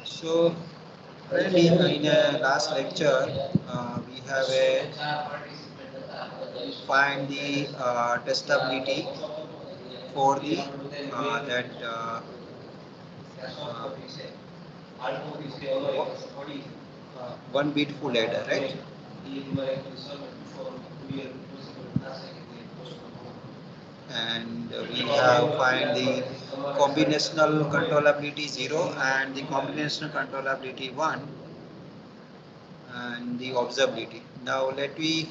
So, currently in a last lecture, we have a find the testability for the that uh, one bit full adder, right? And we have find the combinational controllability 0 and the combinational controllability 1 and the observability. Now let me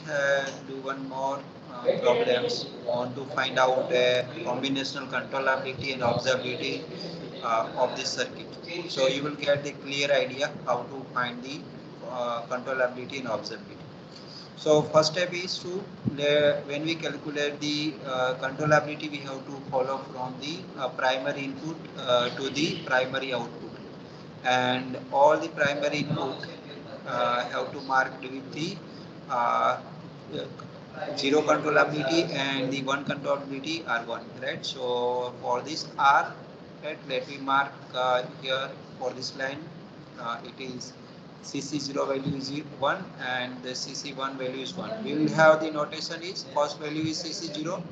do one more problems. Want to find out combinational controllability and observability of this circuit. So you will get the clear idea how to find the controllability and observability. So first step is to when we calculate the controllability, we have to follow from the primary input to the primary output, and all the primary input have to mark with the uh, zero controllability and the one controllability are one, right? So for this R, right, let me mark here for this line. It is CC0 value is 1 and the CC1 value is 1. We will have the notation is first value is CC0.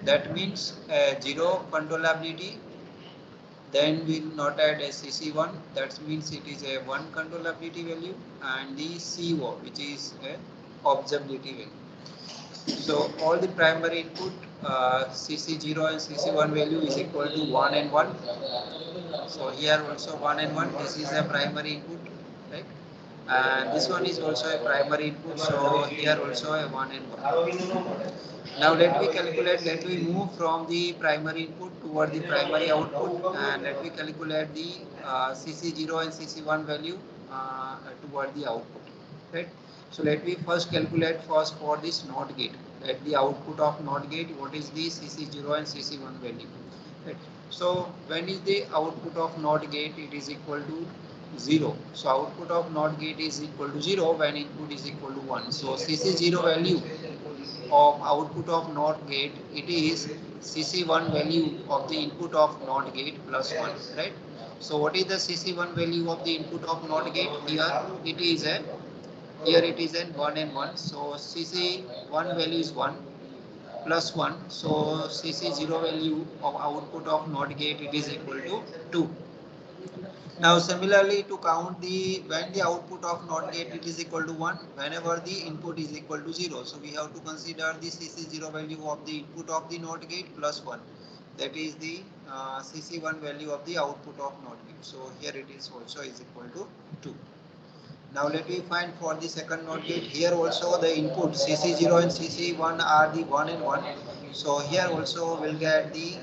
That means 0 controllability. Then we will not add a CC1. That means it is a 1 controllability value and the CO which is a observability value. So all the primary input CC0 and CC1 value is equal to 1 and 1. So here also 1 and 1. This is a primary input, right? And this one is also a primary input. So here also a 1 and 1. Now let me calculate. Let me move from the primary input toward the primary output, and let me calculate the CC0 and CC1 value toward the output, right? So let me first calculate first for this NOT gate. At the output of NOT gate, what is the CC0 and CC1 value? Right. So when is the output of NOT gate? It is equal to 0. So output of NOT gate is equal to 0 when input is equal to 1. So CC0 value of output of NOT gate, it is CC1 value of the input of NOT gate plus 1, right? So what is the CC1 value of the input of NOT gate? Here it is an 1 and 1. So CC1 value is 1 plus 1. So CC0 value of output of NOT gate, it is equal to 2. Now similarly to count the when the output of NOT gate it is equal to 1 whenever the input is equal to 0. So we have to consider the CC0 value of the input of the NOT gate plus 1. That is the CC1 value of the output of NOT gate. So here it is also is equal to 2. Now let me find for the second NOT gate. Here also the input CC0 and CC1 are the 1 and 1. So here also we'll get the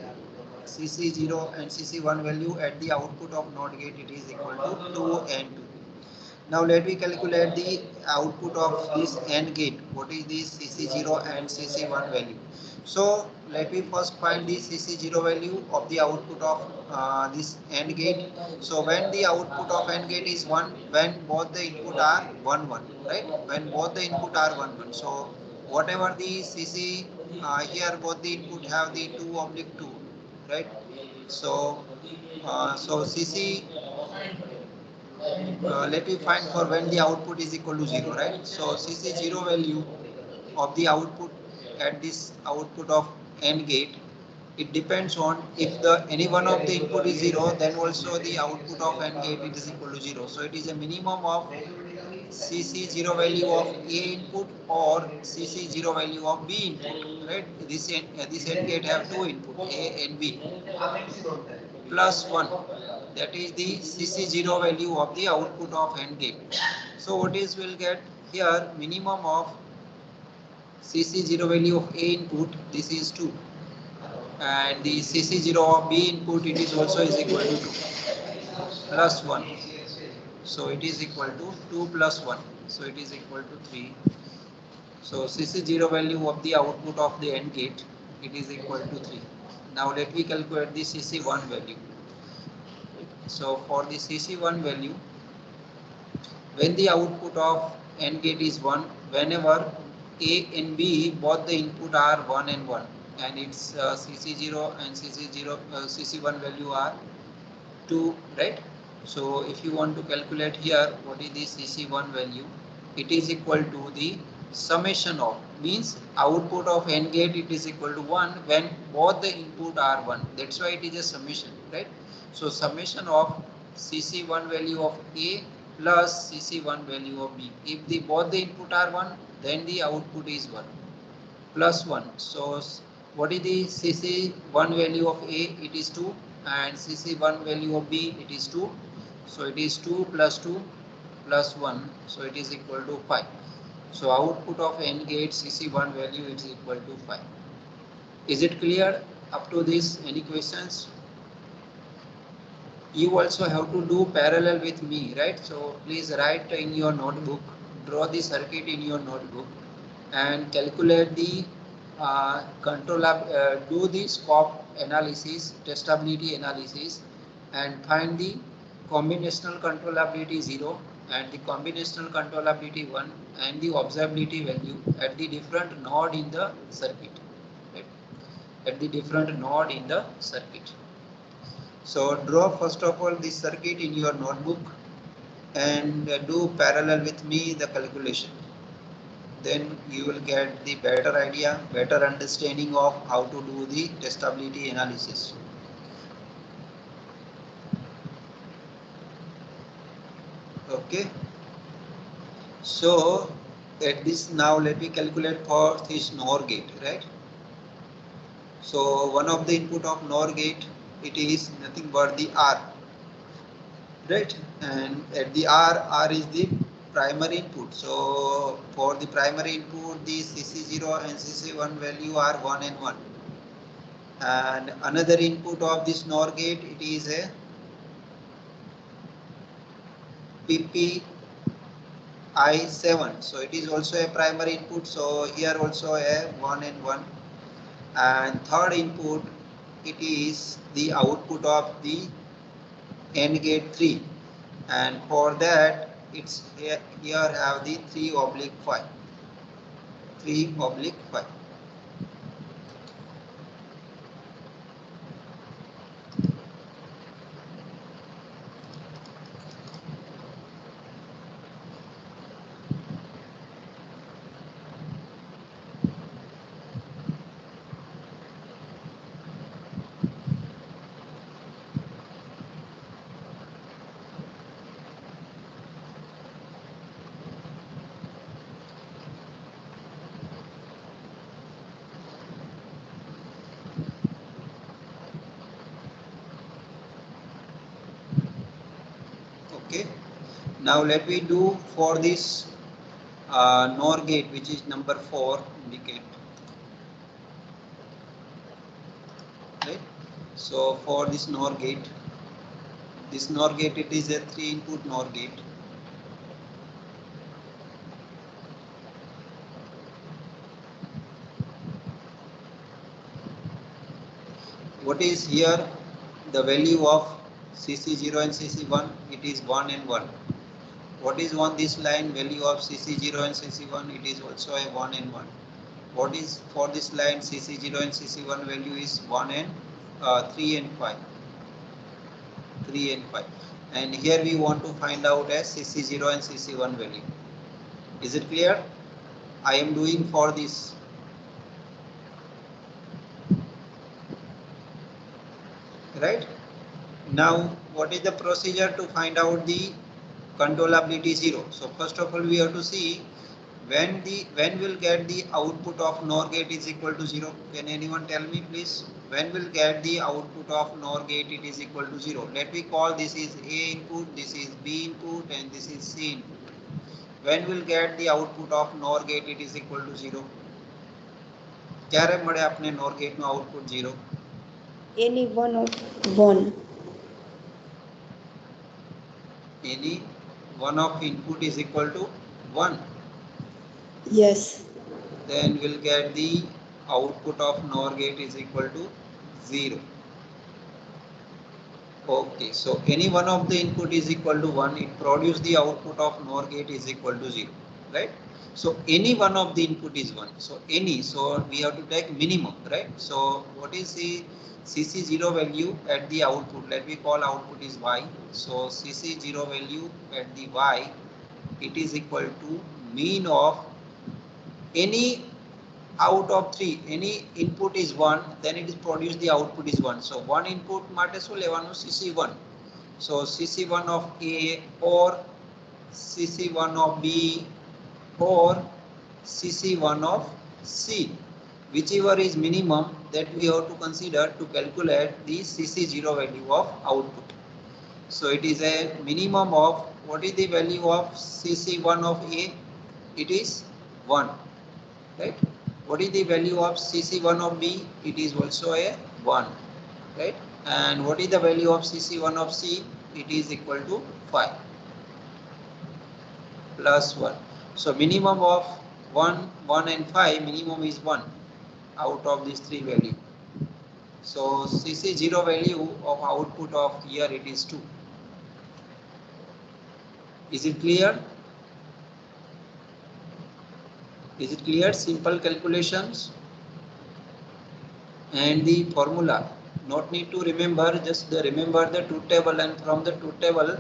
CC0 and CC1 value at the output of NOT gate, it is equal to 2 and 2. Now let me calculate the output of this AND gate. What is the CC0 and CC1 value? So let me first find the CC0 value of the output of this AND gate. So when the output of AND gate is 1, when both the input are 1 1, right? When both the input are 1 1. So whatever the CC here both the input have the 2 oblique 2, right? So so CC let me find for when the output is equal to 0, right? So CC0 value of the output at this output of AND gate, it depends on if the any one of the input is 0, then also the output of AND gate it is equal to 0. So it is a minimum of CC0 value of A input or CC0 value of B input, right? This AND gate have two input A and B plus 1, that is the CC0 value of the output of AND gate. So what is will get here minimum of CC0 value of A input, this is 2, and the CC0 of B input it is also is equal to 2 plus 1. So it is equal to 2 plus 1. So it is equal to 3. So CC0 value of the output of the AND gate, it is equal to 3. Now let me calculate the CC1 value. So for the CC1 value, when the output of AND gate is 1, whenever A and B both the input are 1 and 1, and its CC0 and CC0 CC1 value are 2, right? So if you want to calculate here what is the CC1 value, it is equal to the summation of, means output of AND gate, it is equal to 1 when both the input are 1. That's why it is a summation, right? So summation of CC1 value of A plus CC1 value of B. If the both the input are 1, then the output is 1 plus 1. So what is the CC1 value of A? It is 2, and CC1 value of B, it is 2. So it is 2 plus 1. So it is equal to 5. So output of AND gate CC1 value is equal to 5. Is it clear up to this? Any questions? You also have to do parallel with me, right? So please write in your notebook, draw the circuit in your notebook, and calculate the do the scope analysis, testability analysis, and find the combinational controllability 0 and the combinational controllability 1 and the observability value at the different node in the circuit, right? At the different node in the circuit. So draw first of all this circuit in your notebook and do parallel with me the calculation. Then you will get the better idea, better understanding of how to do the testability analysis. Okay. So at this, now let me calculate for this NOR gate, right? So one of the input of NOR gate, it is nothing but the R, right? And at the R is the primary input. So for the primary input, the CC0 and CC1 value are 1 and 1. And another input of this NOR gate, it is a PPI7. So it is also a primary input. So here also a 1 and 1. And third input, it is the output of the AND gate 3. And for that, it's here have the 3/5. 3/5. Okay. Now let me do for this NOR gate, which is number 4, indicate. Right. So for this NOR gate, it is a 3-input NOR gate. What is here the value of CC0 and CC1? It is 1 and 1. What is on this line value of CC0 and CC1? It is also a 1 and 1. What is for this line CC0 and CC1 value is 1 and 3 and 5. 3 and 5. And here we want to find out as CC0 and CC1 value. Is it clear? I am doing for this. Right? Now, what is the procedure to find out the controllability 0? So first of all, we have to see when we'll get the output of NOR gate is equal to 0. Can anyone tell me please? When we'll get the output of NOR gate it is equal to 0. Let me call this is A input, this is B input, and this is C input. When we'll get the output of NOR gate it is equal to 0. ક્યારે મળે આપને NOR gate no output 0? Any one of 1. Any one of input is equal to 1. Yes. Then we'll get the output of NOR gate is equal to 0. Okay, so any one of the input is equal to 1, it produces the output of NOR gate is equal to 0, right? So any one of the input is 1. So any, so we have to take minimum, right? So what is the CC0 value at the output? Let me call output is Y. So CC0 value at the Y, it is equal to mean of any out of 3, any input is 1, then it is produced the output is 1. So one input માટે શું લેવાનું CC1. So CC1 of A or CC1 of B or CC1 of C, whichever is minimum, that we have to consider to calculate the CC0 value of output. So it is a minimum of, what is the value of CC1 of A? It is 1, right? What is the value of CC1 of B? It is also a 1, right? And what is the value of CC1 of C? It is equal to 5 plus 1. So minimum of 1, 1 and 5, minimum is 1 out of these 3 value. So CC0 value of output of here, it is 2. Is it clear? Is it clear? Simple calculations. And the formula, not need to remember, just remember the truth table, and from the truth table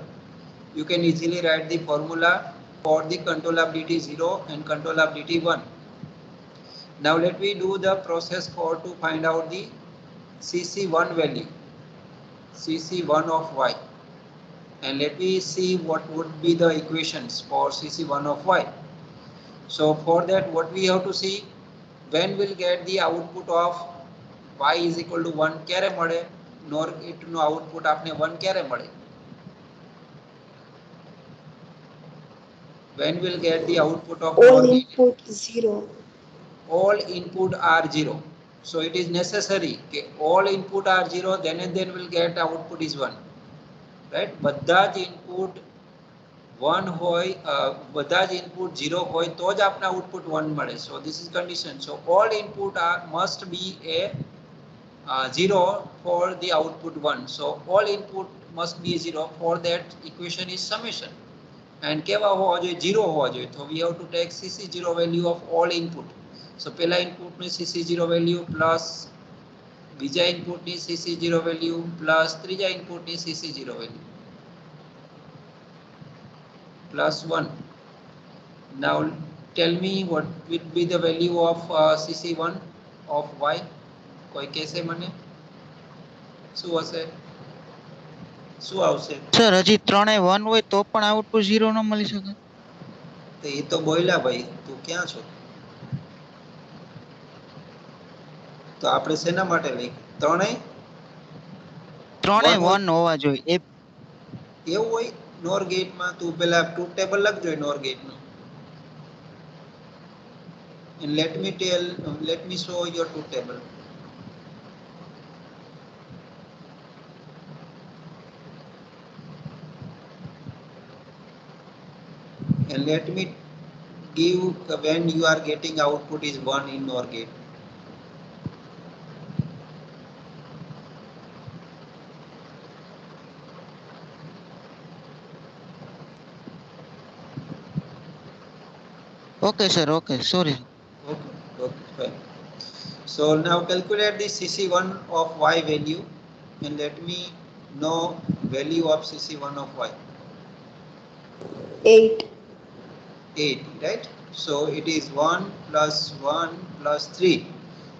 you can easily write the formula for the controllability 0 and controllability 1. Now let me do the process for to find out the CC1 value, CC1 of Y, and let me see what would be the equations for CC1 of Y. So for that, what we have to see, when we'll get the output of Y is equal to 1 ક્યારે મળે? NOR gate નો output આપને 1 ક્યારે મળે? When we'll get the output of all NOR gate? input 0. All input are 0. So it is necessary that all input are 0, then and then we'll get output is 1, right? બધા જ input 1 હોય, બધા જ input 0 હોય તો જ આપને output 1 મળે. So this is condition. So all input are must be a 0 for the output 1. So all input must be 0. For that, equation is summation. And કેવા હોવા જોઈએ? 0 હોવા જોઈએ. So we have to take CC0 value of all input. So પહેલા input ની CC0 value plus બીજા input ની CC0 value plus ત્રીજા input ની CC0 value plus 1. Now tell me what will be the value of CC1 of Y. કોઈ કહેશે મને? શું હશે? શું આવશે? સર હજી ત્રણેય 1 હોય તો પણ આઉટપુટ 0 ન મળી શકે? તો એ તો બોલ્યા ભાઈ, તું ક્યાં છો? તો આપણે શેના માટે લઈ? ત્રણેય ત્રણેય 1 હોવા જોઈએ. એવું હોય NOR ગેટમાં? તું પેલા ટ્રુથ ટેબલ લખજો NOR ગેટનું. And let me show your truth table. And let me give when you are getting output is 1 in NOR gate. Okay sir, okay, sorry. Okay, fine. So now calculate the CC1 of Y value, and let me know value of CC1 of Y. 8. 8, right? So it is 1 plus 1 plus 3.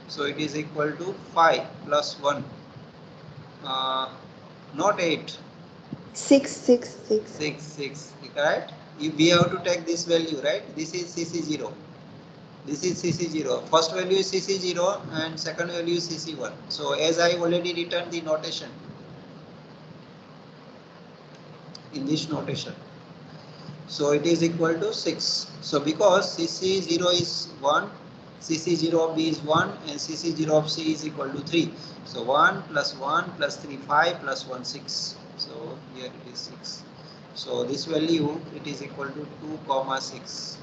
So it is equal to 5 plus 1. Not 8. 6, 6, 6. 6, 6, right? We have to take this value, right? This is CC0. This is CC0. First value is CC0 and second value is CC1. So as I already written the notation in this notation. So it is equal to 6. So because CC0 is 1, CC0 of B is 1 and CC0 of C is equal to 3. So 1 plus 1 plus 3, 5 plus 1, 6. So here it is 6. So this value, it is equal to 2, 6.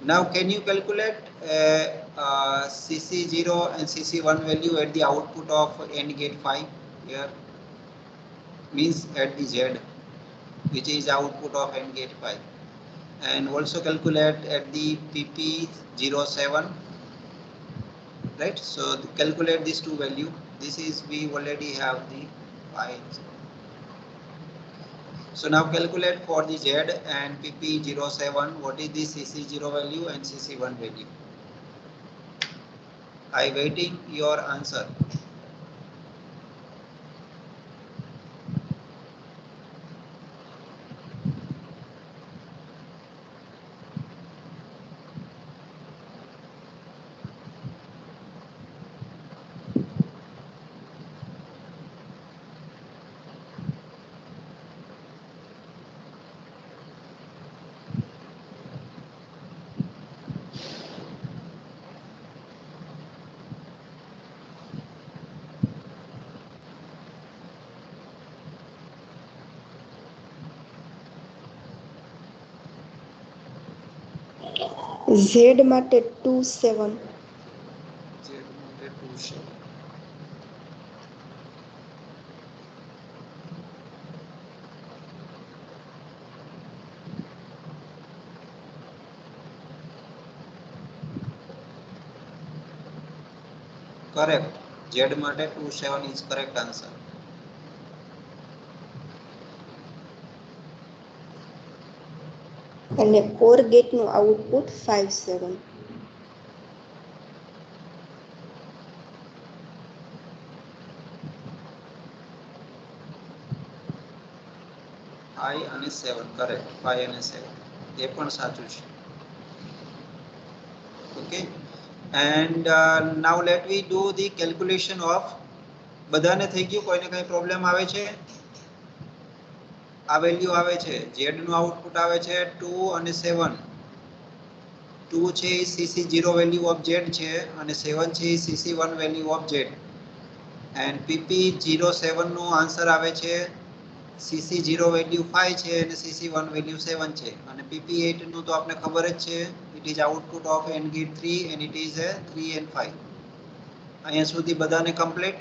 Now can you calculate CC0 and CC1 value at the output of AND gate 5 here? Means at the Z, which is output of AND gate 5. and also calculate at the PP07, right? So calculate these two value. This is, we already have the I. So now calculate for the Z and PP07 what is the CC0 value and CC1 value. I waiting your answer. Z માટે 2 7. Z માટે 2 7. Correct. Z માટે 2 7 is correct answer. અને OR ગેટનું output 5 7. I અને 7 correct. 5 અને 7 એ પણ સાચું છે. Okay, and now let me do the calculation of. બધાને થઈ ગયું? કોઈને કઈ પ્રોબ્લેમ આવે છે? આ વેલ્યુ આવે છે, Z નું આઉટપુટ આવે છે 2 અને 7. 2 છે એ CC0 વેલ્યુ ઓફ Z છે અને 7 છે એ CC1 value of Z. And PP07 નો આન્સર આવે છે CC0 વેલ્યુ 5 છે અને CC1 વેલ્યુ 7 છે. અને PP8 નું તો આપણે ખબર જ છે, it is output of AND gate 3 and it is a 3 and 5. અહીંયા સુધી બધાને કમ્પ્લીટ?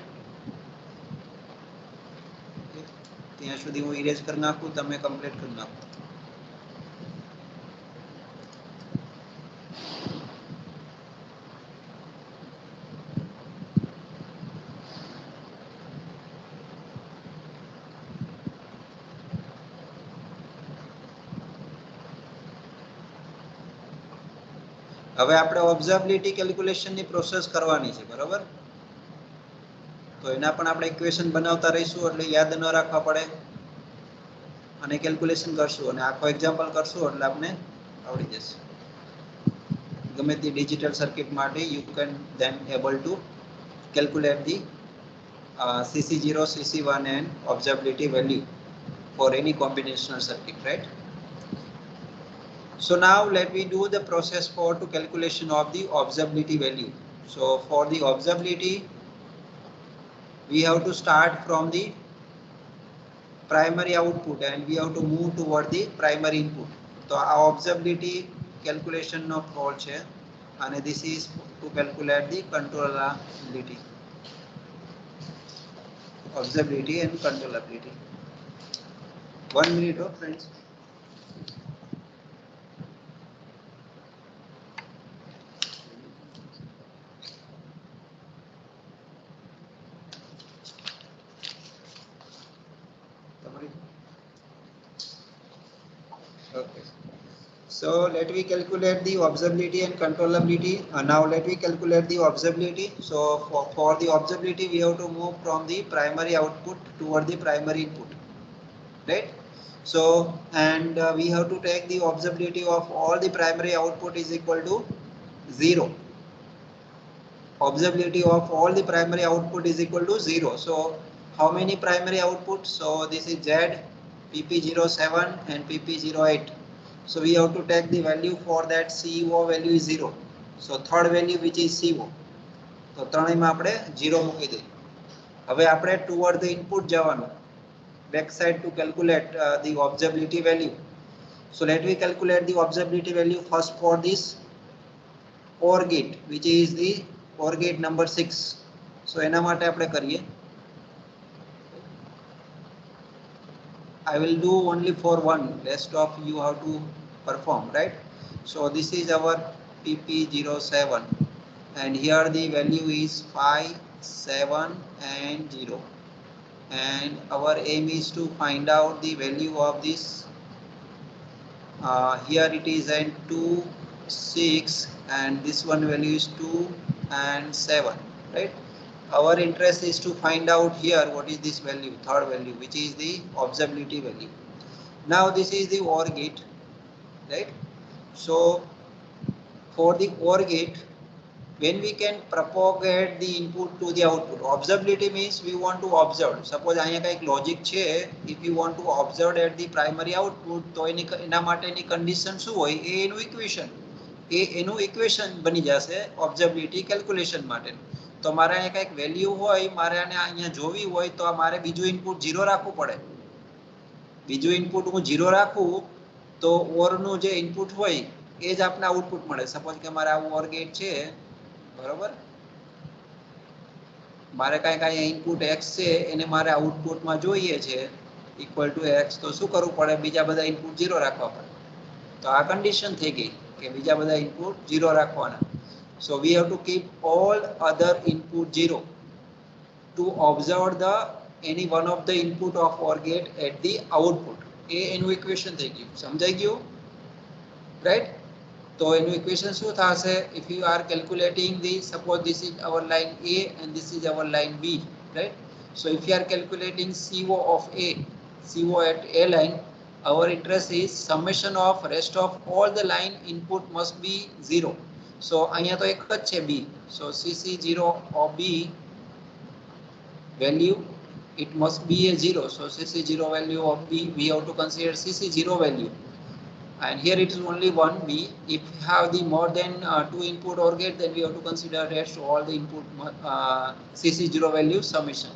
ત્યાં સુધી હું ઇરેઝ કરી નાખું, તમે કમ્પ્લીટ કરી નાખો. હવે આપણે ઓબ્ઝર્વેબિલિટી કેલ્ક્યુલેશનની પ્રોસેસ કરવાની છે, બરાબર? તો એના પણ આપણે ઇક્વેશન બનાવતા રહીશું એટલે યાદ ન રાખવા પડે અને કેલ્ક્યુલેશન કરશું અને આખો એક્ઝામ્પલ કરશું એટલે આપણે આવડી જશે. ગમે તે ડિજિટલ સર્કિટ માટે you can then able to calculate the CC0, CC1 and observability value for any combinational circuit, right? So now let me do the process for to calculation of the observability value. So for the observability, we have to start from the primary output and we have to move toward the primary input. So our observability calculation no call છે and this is to calculate the controllability. Observability and controllability. 1 minute, oh friends. Okay. So let me calculate the observability and controllability. Now let me calculate the observability. So for the observability, we have to move from the primary output toward the primary input, right? So and we have to take the observability of all the primary output is equal to 0. Observability of all the primary output is equal to 0. So how many primary outputs? So this is Z, PP07 and PP08. So we have to take the value for that. CO value is 0. So third value which is CO. તો ત્રણેયમાં આપણે 0 મૂકી દઈએ. હવે આપણે toward the input જવાનું. Back side to calculate the observability value. So let me calculate the observability value first for this OR gate, which is the OR gate number 6. So એના માટે આપણે કરીએ. I will do only for one. Rest of you have to perform, right? So this is our PP07, and here the value is 5, 7 and 0, and our aim is to find out the value of this. Here it is and 2, 6, and this one value is 2 and 7, right? Our interest is to find out here what is this value, third value, which is the observability value. Now this is the OR gate, right? So for the OR gate, when we can propagate the input to the output, observability means we want to observe. Suppose અહીંયા કંઈક logic છે, if you want to observe at the primary output, તો એના માટેની condition શું હોય? એ એનું equation. એનું equation બની જશે observability calculation માટે. તો મારે અહીંયા કંઈક value હોય, મારે આને અહીંયા જોવી હોય, તો મારે બીજું input 0 રાખવું પડે. બીજું input હું 0 રાખું, તો OR નું જે input હોય, એ જ આપને output મળે. Suppose કે મારે આ OR gate છે, બરોબર, મારે કાંઈક અહીંયા ઇનપુટ x છે, એને મારે આઉટપુટમાં જોઈએ છે ઇક્વલ ટુ x, તો શું કરવું પડે? બીજા બધા ઇનપુટ 0 રાખવા પડે. તો આ કન્ડિશન થઈ ગઈ કે બીજા બધા ઇનપુટ 0 રાખવાના. So we have to keep all other input 0 to observe the any one of the input of OR gate at the output. એ એનું ઇક્વેશન થઈ ગયું. સમજાઈ ગયું, રાઈટ? તો એનું ઇક્વેશન શું થશે? if you are calculating the, suppose this is our line A and this is our line B, right? So if you are calculating CO of A, CO at A line, our interest is summation of rest of all the line input must be 0. So અહીંયા તો એક જ છે B, so CC0 of B value, it must be a 0. So CC0 value of B, we have to consider CC0 value, and here it is only 1B. If we have the more than 2 input OR gate, then we have to consider rest all the input CC0 value summation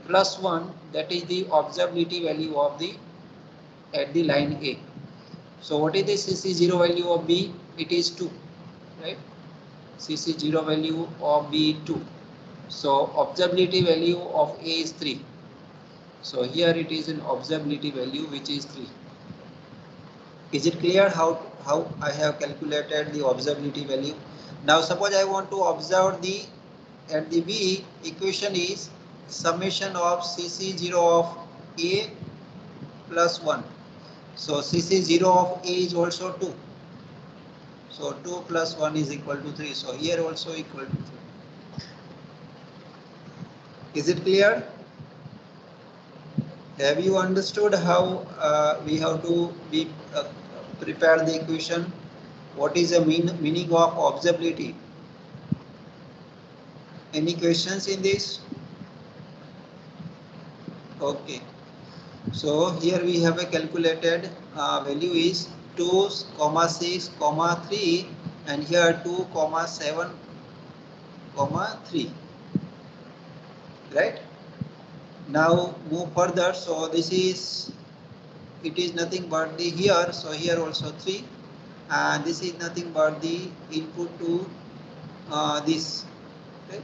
plus 1, that is the observability value of the at the line A. So what is the CC0 value of B? It is 2, right? CC0 value of B 2. So observability value of A is 3. So here it is an observability value which is 3. Is it clear how I have calculated the observability value? Now suppose I want to observe the at the B, equation is summation of CC0 of A plus 1. So CC0 of A is also 2. So 2 plus 1 is equal to 3. So here also equal to 3. Is it clear? Have you understood how we have to be prepare the equation? What is the meaning of observability? Any questions in this? Okay. So here we have a calculated value is 2, 6, 3, and here 2, 7, 3. Right? Now move further. So this is, it is nothing but the here, so here also 3, and this is nothing but the input to this, right?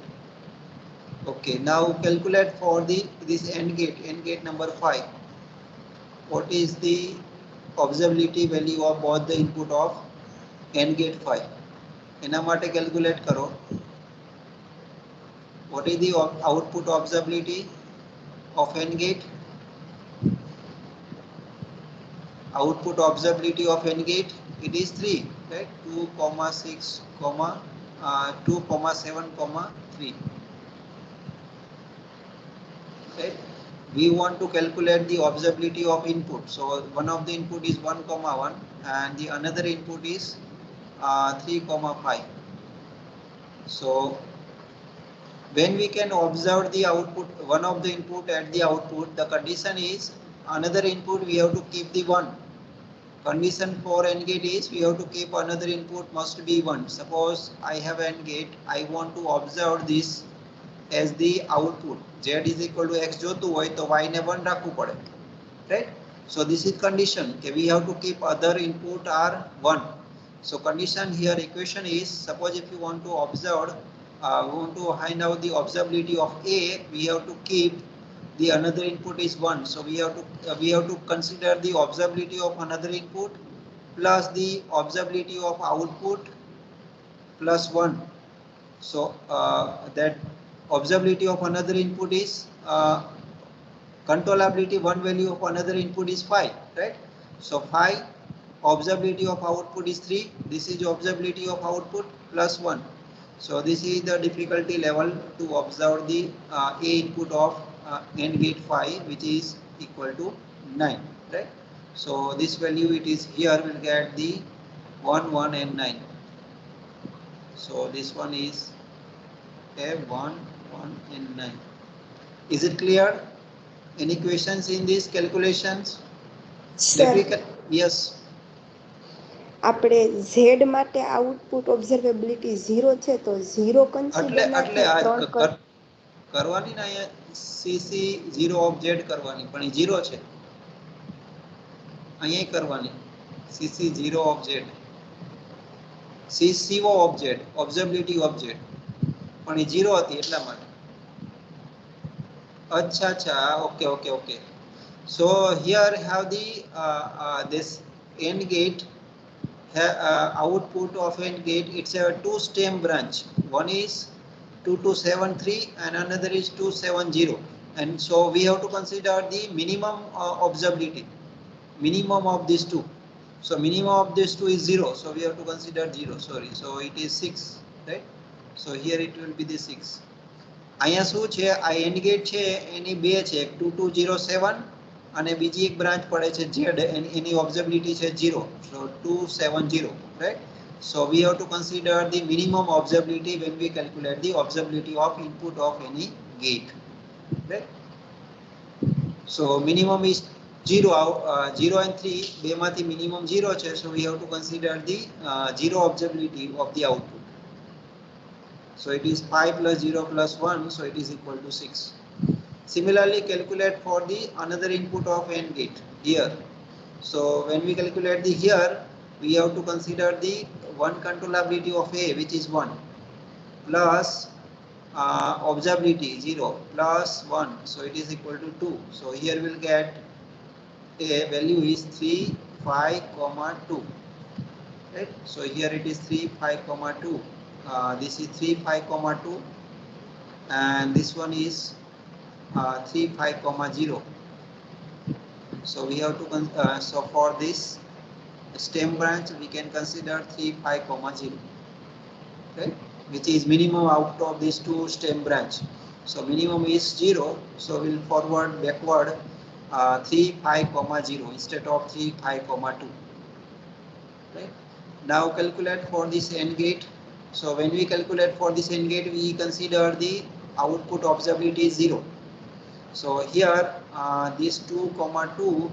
Okay, now calculate for the this AND gate number 5. What is the observability value of both the input of AND gate 5? એના માટે calculate કરો. What is the output observability of AND gate? Output observability of AND gate, it is 3, right? 2, 6, 2, 7, 3. Right? We want to calculate the observability of input. So one of the input is 1, 1, and the another input is 3, 5. So when we can observe the output, one of the input at the output, the condition is another input we have to keep the 1. Condition for AND gate is we have to keep another input must be 1. Suppose I have AND gate, I want to observe this as the output. Z is equal to X જોતું હોય તો Y ને 1 રાખવું પડે, right? So this is condition. Okay, we have to keep other input are 1. So condition here equation is, suppose if you want to observe, we want to find out the observability of A, we have to keep the another input is 1. So we have to consider the observability of another input plus the observability of output plus 1. So that observability of another input is controllability, one value of another input is 5, right? So 5, observability of output is 3, this is observability of output plus 1. So this is the difficulty level to observe the A input of AND gate 5, which is equal to 9, right? So this value it is here will get the 1, 1 and 9. So this one is a 1, 1 and 9. Is it clear? Any questions in these calculations? Sir Yes. આપણે Z માટે output ઓબ્ઝર્વેબિલિટી 0 છે તો 0 એટલે consider ના એટલે થાય આ 3 કર કરવાની ને અહીંયા CC 0 of Z કરવાની પણ એ 0 છે અહીંયા કરવાની CC 0 of Z CCO of Z observability of Z પણ એ 0 હતી એટલા માટે અચ્છા અચ્છા okay okay okay so here have the this AND gate output of AND gate, it's a two stem branch. One is 2273 and another is 270. And so we have to consider the minimum observability, minimum of these two. So minimum of these two is 0. So we have to consider 0. Sorry. So it is 6, right? So here it will be the 6. અહીંયા શું છે આ AND gate છે એની બે છે 2207 અને બીજી એક બ્રાન્ચ પડે છે Z એની observability છે 0 so 270, right? So we have to consider the minimum observability when we calculate the observability of input of any gate, right? So minimum is 0 0 and 3 બેમાંથી minimum 0 છે, so we have to consider the 0 observability of the output. So it is 5 plus 0 plus 1, so it is equal to 6. Similarly, calculate for the another input of AND gate here. So when we calculate the here, we have to consider the one controllability of A, which is 1, plus observability 0 plus 1, so it is equal to 2. So here we'll get A value is 3, 5, 2. Right? So here it is 3, 5, 2. This is 3, 5, 2, and this one is 3, 5, 0. So we have to so for this stem branch we can consider 3, 5, 0, right? Which is minimum out of these two stem branch. So minimum is 0. So we'll forward backward 3, 5, 0 instead of 3, 5, 2. Right? Now calculate for this AND gate. So when we calculate for this AND gate, we consider the output observability is 0. So here this 2, 2,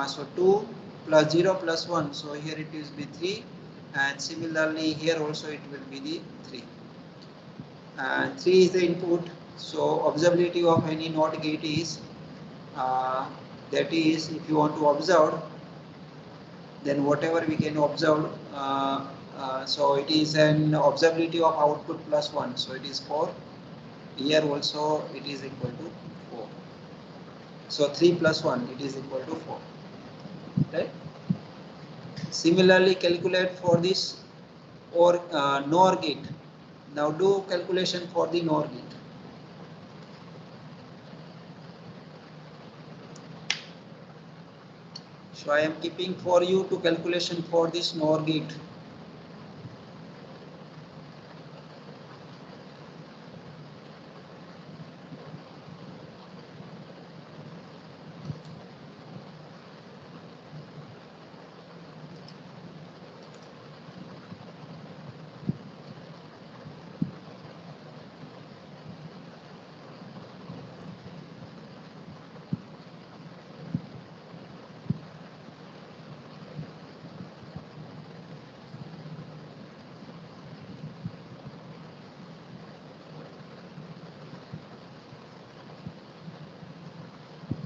so 2 plus 0 plus 1, so here it is be 3, and similarly here also it will be the 3. And 3 is the input. So observability of any NOT gate is that is, if you want to observe, then whatever we can observe, so it is an observability of output plus 1, so it is 4. Here also it is equal to 4. So 3 plus 1, it is equal to 4. Right? Similarly, calculate for this or NOR gate. Now do calculation for the NOR gate. So I am keeping for you to calculation for this NOR gate.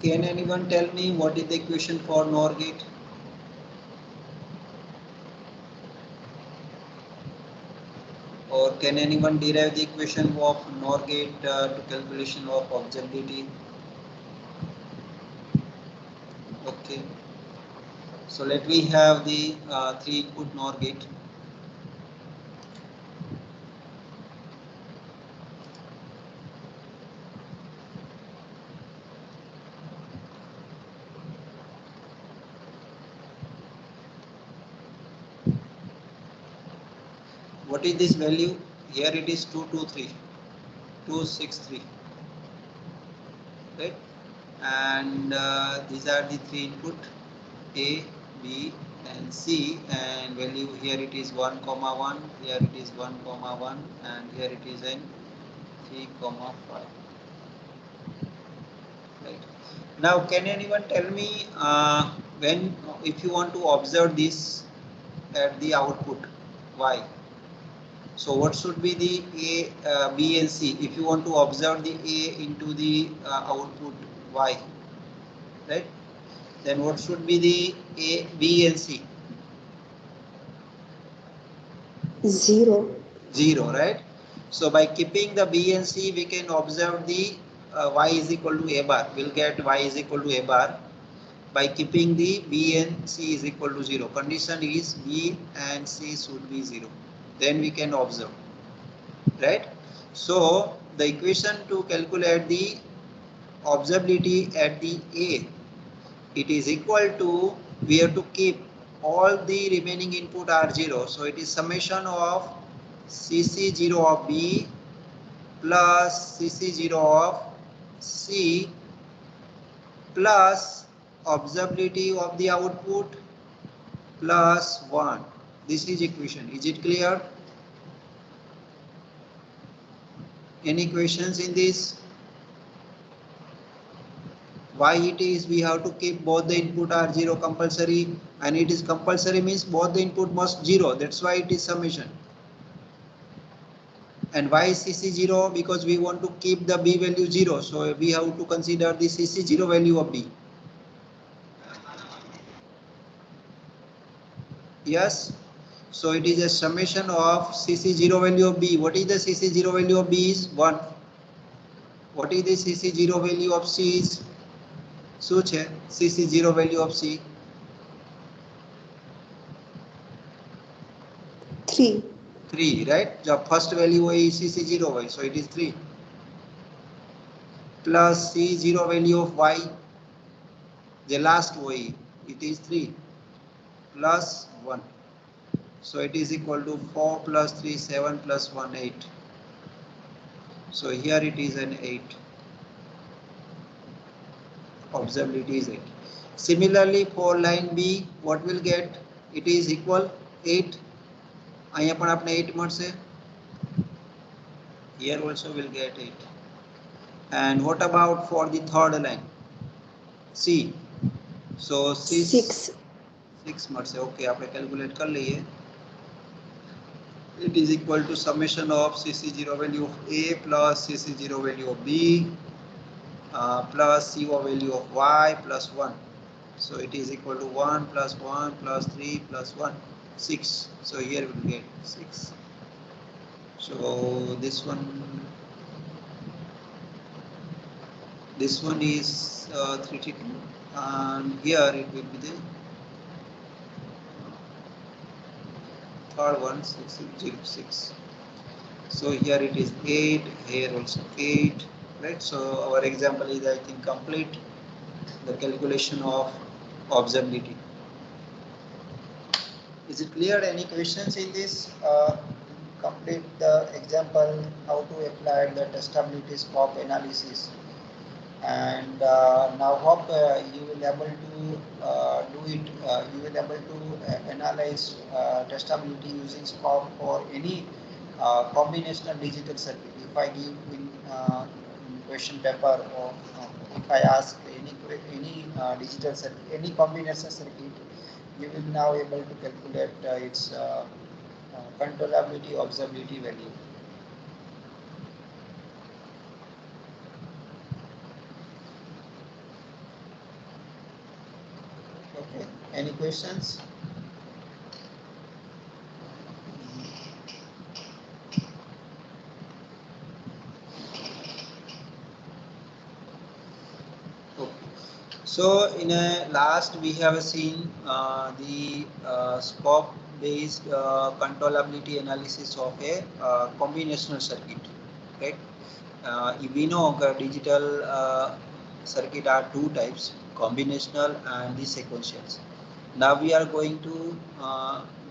Can anyone tell me what is the equation for NOR gate? Or can anyone derive the equation of NOR gate to calculation of observability? Okay. So let we have the 3 input NOR gate. What is this value? Here it is 223, 263, right? And these are the 3 input A, B and C, and value here it is 1 comma 1, here it is 1 comma 1, and here it is an 3 comma 5. Right. Now can anyone tell me when if you want to observe this at the output Y? So what should be the A, B and C if you want to observe the A into the output Y, right? Then what should be the A, B and C? 0. 0, right? So by keeping the B and C, we can observe the Y is equal to A bar. We'll get Y is equal to A bar by keeping the B and C is equal to 0. Condition is B and C should be 0. Then we can observe, right? So the equation to calculate the observability at the A, it is equal to, we have to keep all the remaining input are 0. So it is summation of CC0 of B plus CC0 of C plus observability of the output plus 1. This is equation. Is it clear? Any questions in this? Why it is we have to keep both the input are 0 compulsory, and it is compulsory means both the input must 0. That's why it is summation. And why CC0? Because we want to keep the B value 0. So we have to consider the CC0 value of B. Yes. So it is a summation of CC0 value of B. What is the CC0 value of B is 1. What is the CC0 value of C is? શું છે CC0 value of C? 3. 3, right? The first value is CC0 હોય, so it is 3. Plus C0 value of Y, the last Y, it is 3. Plus 1. So it is equal to 4 plus 3, 7 plus 1, 8. So here it is an 8. Observability is 8. Similarly for line B, what will get? It is equal 8. અહીંયા પણ આપણે 8 મળશે. Here also will get 8. And what about for the third line? C. So 6. 6 મળશે. Okay, આપણે calculate કરી લઈએ. It is equal to summation of CC0 value of A plus CC0 value of B plus CO value of Y plus 1. So it is equal to 1 plus 1 plus 3 plus 1, 6. So here we will get 6. So this one is 32, and here it will be the third one, 606. So here it is 8, here also 8, right? So our example is, I think, complete the calculation of observability. Is it clear? Any questions in this? Complete the example how to apply the testability scope analysis. And now hope you will able to do it. You will able to analyze testability using scope for any combinational digital circuit. If I give in question paper, or if I ask any digital circuit, any combination circuit, you will now able to calculate its controllability, observability value. Okay, any questions? Okay. So in a last we have seen the scope based controllability analysis of a combinational circuit, right? We know digital circuit are two types, combinational and the sequentials. Now we are going to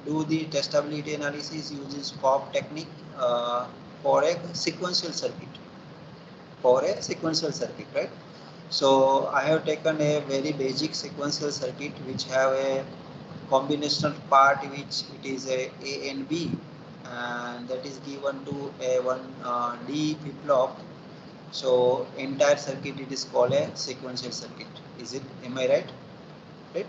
do the testability analysis using scope technique for a sequential circuit, right? So I have taken a very basic sequential circuit which have a combinational part which it is A and B, and that is given to a one D flip flop. So entire circuit it is called a sequential circuit. Is it? Am I right? Right.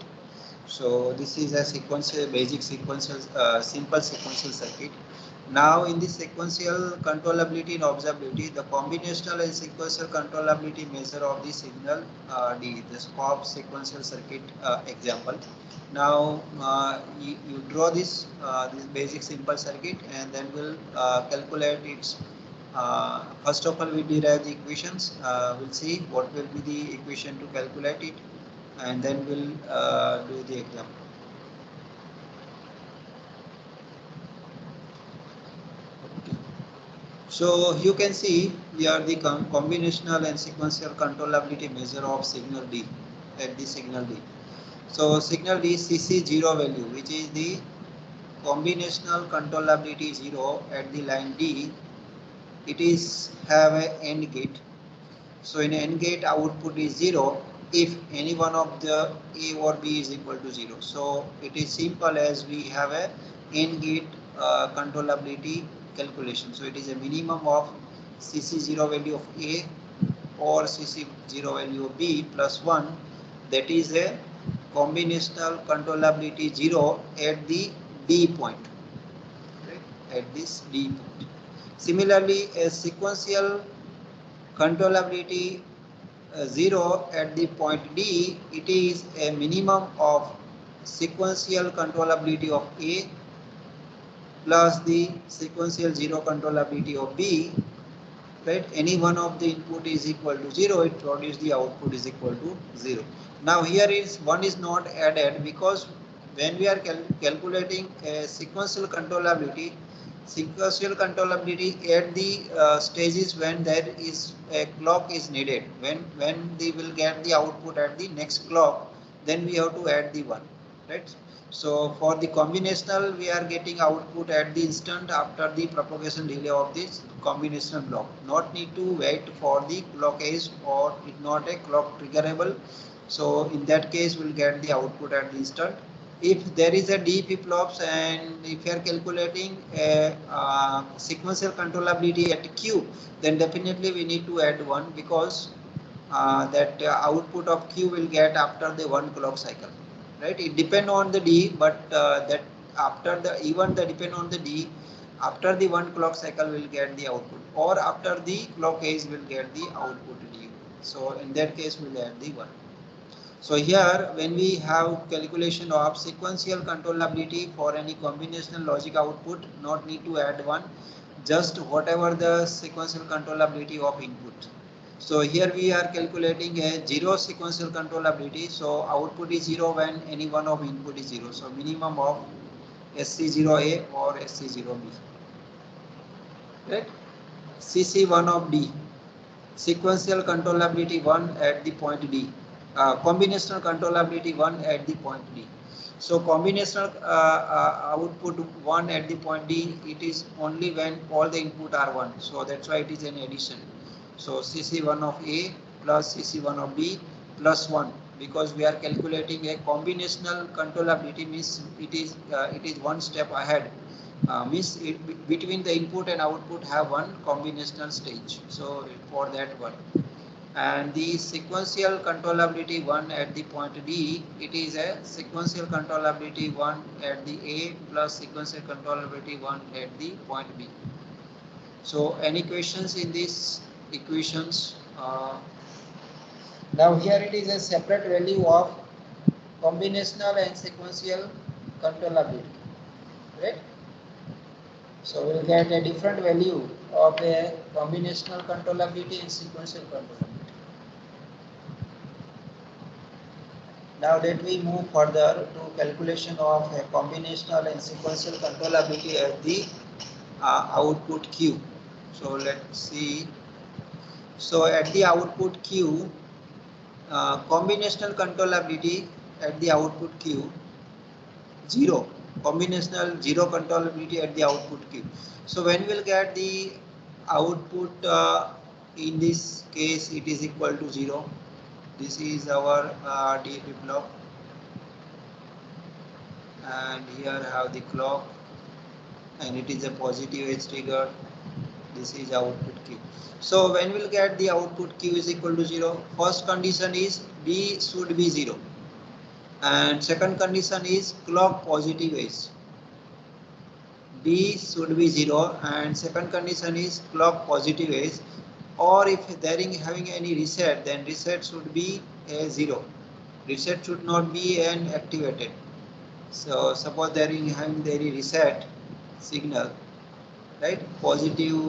So this is a sequential, basic sequential, simple sequential circuit. Now in the sequential controllability and observability, the combinational and sequential controllability measure of the signal D, the SCOP sequential circuit example. Now you draw this basic simple circuit, and then we'll calculate its. First of all, we derive the equations. We'll see what will be the equation to calculate it, and then we'll do the example. So you can see here the combinational and sequential controllability measure of signal D at the signal D. So signal D CC0 value, which is the combinational controllability 0 at the line D, it is have a AND gate. So in AND gate output is 0 if any one of the A or B is equal to 0. So it is simple as we have a AND gate controllability calculation. So it is a minimum of CC0 value of A or CC0 value of B plus 1, that is a combinational controllability 0 at the D point, right? At this D point. Similarly, a sequential controllability 0 at the point D, it is a minimum of sequential controllability of A plus the sequential 0 controllability of B, right? Any one of the input is equal to 0, it produces the output is equal to 0. Now here is one is not added because when we are calculating a sequential controllability at the stages when there is a clock is needed, when they will get the output at the next clock, then we have to add the 1, right? So for the combinational, we are getting output at the instant after the propagation delay of this combinational block. Not need to wait for the clock edge, or it not a clock triggerable. So in that case, we'll get the output at the instant. If there is a D flip flops, and if you are calculating a sequential controllability at Q, then definitely we need to add 1 because that output of Q will get after the 1 clock cycle, right? It depend on the D, but that after the even the depend on the D, after the 1 clock cycle will get the output, or after the clock age will get the output D. So in that case we'll add the 1. So here when we have calculation of sequential controllability for any combinational logic output, not need to add 1, just whatever the sequential controllability of input. So here we are calculating a 0 sequential controllability. So output is 0 when any one of input is 0. So minimum of SC0A or SC0B. Right? CC1 of D. Sequential controllability 1 at the point D. Combinational controllability 1 at the point D. So combinational output 1 at the point D, it is only when all the input are 1. So that's why it is an addition. So CC1 of A plus CC1 of B plus 1, because we are calculating a combinational controllability, means it is one step ahead. Means between the input and output have one combinational stage. So for that one. And the sequential controllability 1 at the point D, it is a sequential controllability 1 at the A plus sequential controllability 1 at the point B. So any questions in these equations? Now here it is a separate value of combinational and sequential controllability, right? So we'll get a different value of a combinational controllability and sequential controllability. Now let me move further to calculation of a combinational and sequential controllability at the output Q. So let's see. So at the output Q, combinational controllability at the output Q, 0. Combinational 0 controllability at the output Q. So when we'll get the output, in this case it is equal to 0. This is our D flip-flop, and here I have the clock, and it is a positive edge trigger. This is output Q. So when we'll get the output Q is equal to 0, first condition is D should be 0, and second condition is clock positive edge. D should be 0, and second condition is clock positive edge, or if there is having any reset, then reset should be a 0. Reset should not be an activated. So suppose there is having the reset signal, right? Positive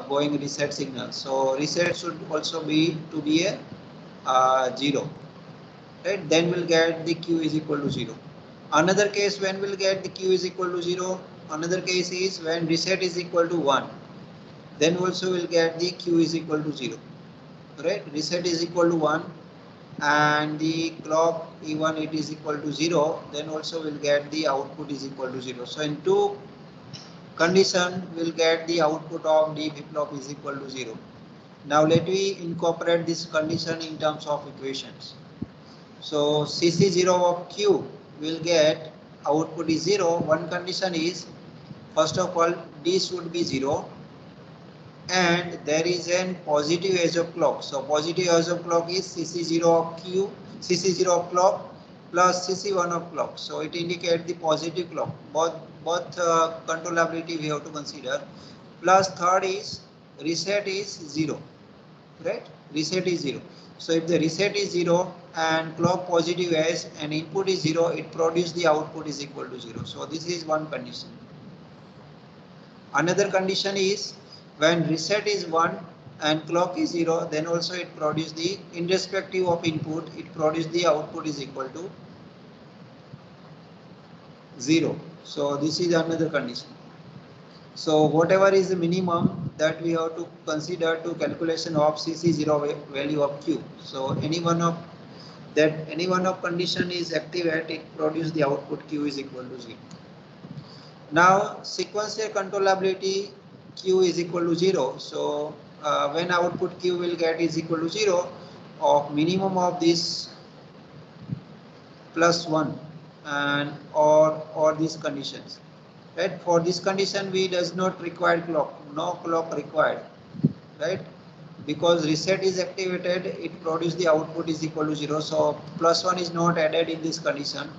going reset signal. So reset should also be to be a 0, right? Then we'll get the Q is equal to 0. Another case when we'll get the Q is equal to 0. Another case is when reset is equal to 1. Then also we'll get the Q is equal to 0. Right? Reset is equal to 1, and the clock even it is equal to 0. Then also we'll get the output is equal to 0. So in two condition we'll get the output of D flip-flop is equal to 0. Now let me incorporate this condition in terms of equations. So CC0 of Q will get output is 0. One condition is, first of all, D should be 0, and there is a positive edge of clock. So positive edge of clock is CC0 of Q, CC0 of clock plus CC1 of clock. So it indicates the positive clock. Both controllability we have to consider. Plus third is reset is 0, right? Reset is 0. So if the reset is 0 and clock positive edge and input is 0, it produces the output is equal to 0. So this is one condition. Another condition is when reset is 1 and clock is 0, then also it produces the, irrespective of input, it produces the output is equal to 0. So this is another condition. So whatever is the minimum that we have to consider to calculation of CC0 value of Q. So any one of condition is activated, it produces the output Q is equal to 0. Now sequential controllability Q is equal to 0. So when output Q will get is equal to 0, of minimum of this plus 1 and or these conditions. Right? For this condition we does not require clock, no clock required, right? Because reset is activated, it produces the output is equal to 0. So plus 1 is not added in this condition.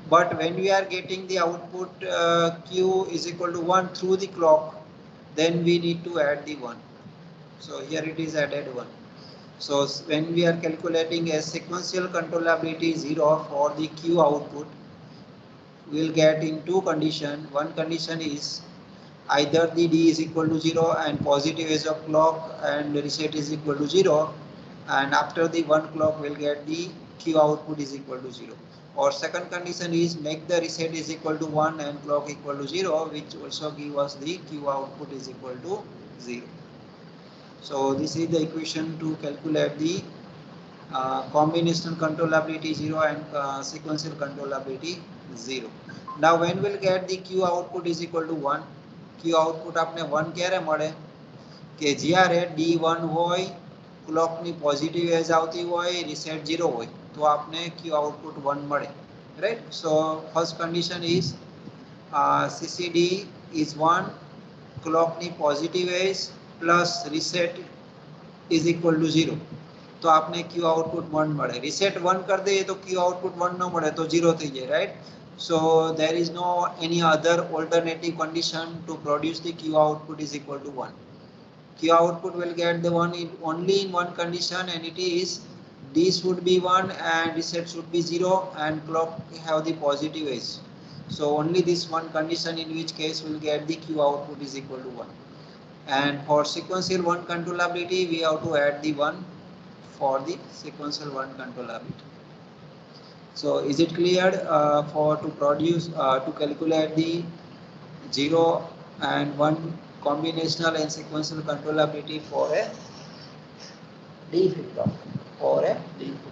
But when we are getting the output Q is equal to 1 through the clock, then we need to add the 1. So here it is added 1. So when we are calculating a sequential controllability 0 for the Q output, we will get in two conditions. One condition is either the D is equal to 0 and positive edge of clock and reset is equal to 0, and after the 1 clock we will get the Q output is equal to 0. Or second condition is make the reset is equal to 1 and clock equal to 0, which also give us the Q output is equal to 0. So this is the equation to calculate the combinational controllability 0 and sequential controllability 0. Now when we'll get the Q output is equal to 1, Q output આપને 1 ક્યારે મળે કે જ્યારે D1 હોય, ક્લોકની positive એજ આવતી હોય, reset 0 હોય, તો આપને Q output 1 મળે, right? So first condition is CCD is 1, ક્લોકની positive edge plus reset is equal to 0. तो आपने Q output 1 મળે. Reset 1 कर दे तो Q output 1 न મળે तो 0 થઈ જાય, right? So there is no any other alternative condition to produce the Q output is equal to 1. Q output will get the one in only in one condition, and it is D should be 1 and reset should be 0 and clock have the positive edge. So only this one condition in which case will get the Q output is equal to 1. And for sequential 1 controllability we have to add the 1 for the sequential 1 controllability. So is it clear for to produce to calculate the 0 and 1 combinational and sequential controllability for a D flip flop? For a D flip flop.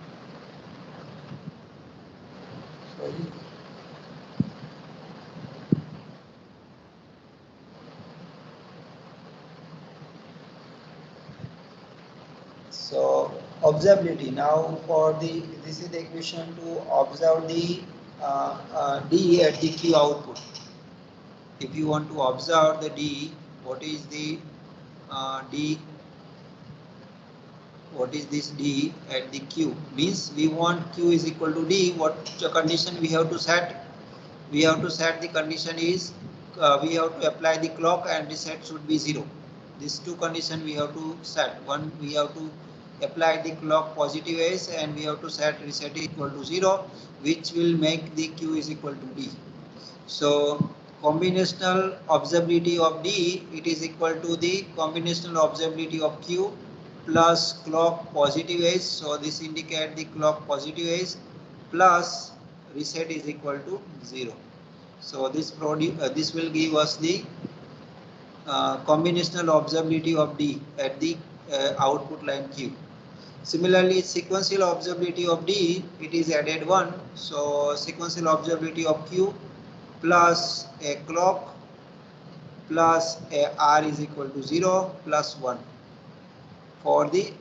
So observability now for the this is the equation to observe the D at the Q output. If you want to observe the D, what is the D? What is this D at the Q? Means we want Q is equal to D. What condition we have to set? We have to set the condition is we have to apply the clock and reset should be 0. These two conditions we have to set. One, we have to apply the clock positive edge and we have to set reset is equal to 0, which will make the Q is equal to D. So combinational observability of D, it is equal to the combinational observability of Q plus clock positive edge. So this indicates the clock positive edge plus reset is equal to 0. So this will give us the combinational observability of D at the output line Q. Similarly, sequential observability of D, it is added 1. So sequential observability of Q plus a clock plus a R is equal to 0 plus 1. For the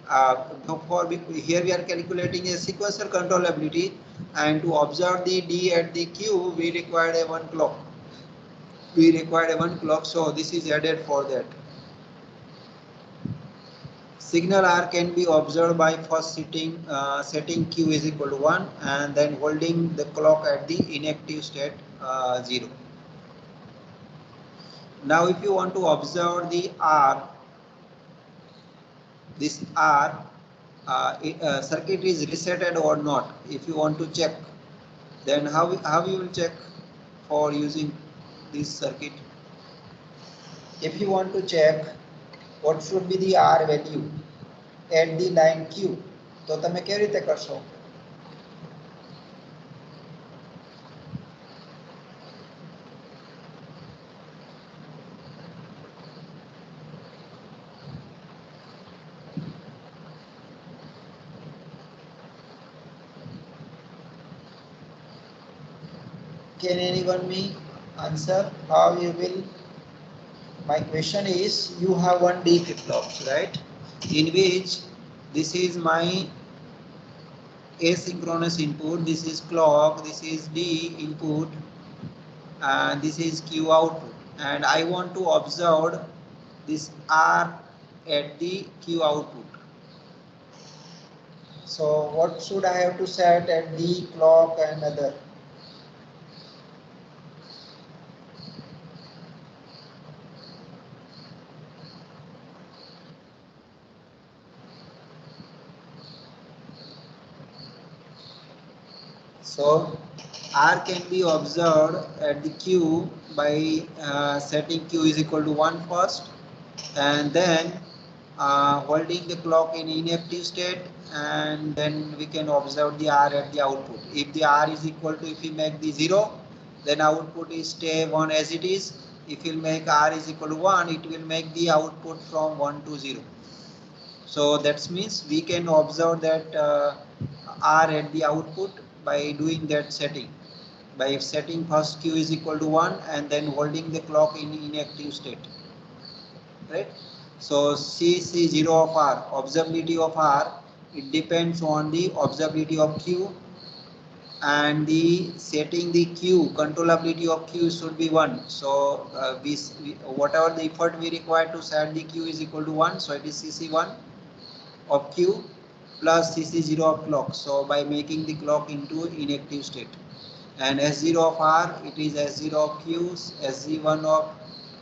here we are calculating a sequential controllability, and to observe the D at the Q we required a 1 clock. So this is added for that. Signal R can be observed by first setting Q is equal to 1 and then holding the clock at the inactive state 0. Now if you want to observe the R, this R circuit is resetted or not, if you want to check, then how you will check for using this circuit? If you want to check what should be the R value at the line Q, તો તમે કેવી રીતે કરશો? Can anyone me answer how you will? My question is, you have one D flip flops, right? In which this is my asynchronous input, this is clock, this is D input, and this is Q output, and I want to observe this R at the Q output. So what should I have to set at the clock and other? So R can be observed at the Q by setting Q is equal to 1 first, and then holding the clock in inactive state, and then we can observe the R at the output. If the R is equal to, if we make the 0, then output is stay 1 as it is. If we make R is equal to 1, it will make the output from 1 to 0. So that means we can observe that R at the output by doing that setting, by setting first Q is equal to 1 and then holding the clock in inactive state, right? So CC0 of R, observability of R, it depends on the observability of Q, and the setting the Q, controllability of Q should be 1. So whatever the effort we require to set the Q is equal to 1, so it is CC1 of Q plus CC0 of clock. So by making the clock into inactive state, and S0 of R, it is S0 of Q, SC1 of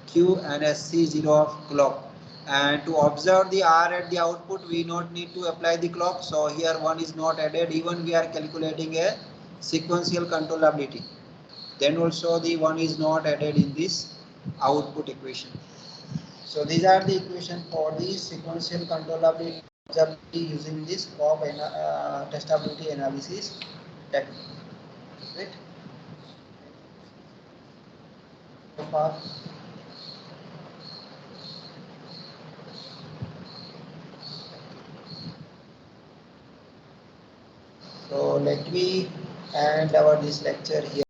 Q, and SC0 of clock. And to observe the R at the output, we not need to apply the clock. So here 1 is not added, even we are calculating a sequential controllability. Then also the 1 is not added in this output equation. So these are the equation for the sequential controllability using this clock and testability analysis technique. it? So far. So let me end our this lecture here.